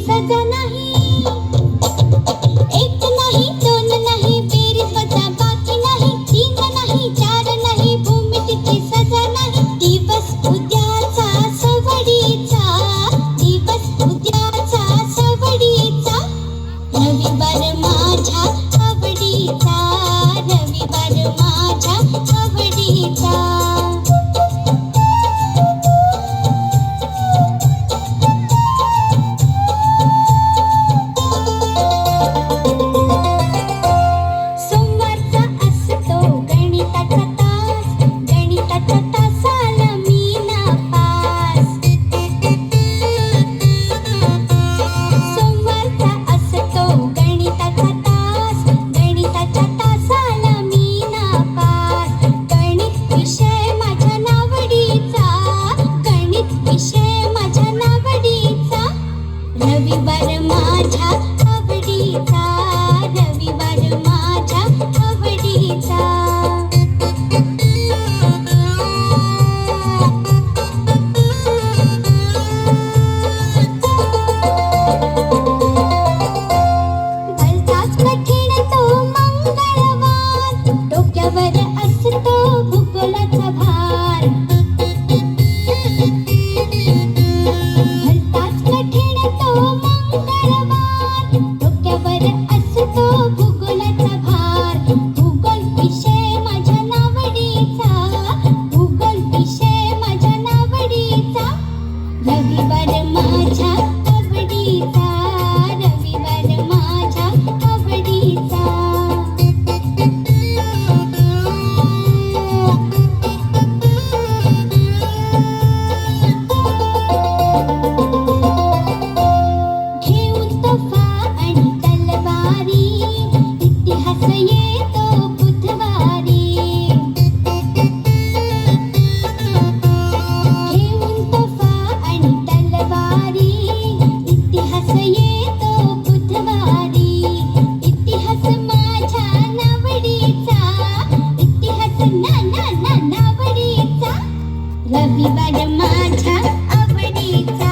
सजा नाही, एक नाही दोन नाही बेरीज वजा बाकी नाही, तीन नाही चार नाही भूमितीची सजा नाही. दिवस उद्याचा सवडीचा, दिवस उद्याचा सवडीचा, रविवार माझ्या आवडीचा, रविवार माझ्या आवडीचा. सोमवारचा असतो गणिताचा तास, गणिताच्या तासाला मी नापास. सोमवारचा असतो गणिताचा तास, गणिताच्या तासाला मी नापास. गणित विषय माझ्या नावडीचा, गणित विषय माझ्या नावडीचा, रविवार माझ्या आवडीचा, रविवार माझ्या आवडीचा. भलताच कठीण तो मंगळवार, डोक्यावर असतो भूगोलाचा भार. भलताच कठीण तो मंगळवार, डोक्यावर असतो भूगोलाचा भार. भूगोल विषय माझ्या नावडीचा, भूगोल विषय माझ्या नावडीचा, रविवार माझ्या आवडीचा, रविवार माझ्या आवडीचा. घेऊन तोफा आणि तलवारी, इतिहास येतो बुधवारी. घेऊन तोफा आणि तलवारी, इतिहास येतो बुधवारी. इतिहास माझ्या नावडीचा, इतिहास ना ना ना नावडीचा, रविवार माझ्या आवडीचा,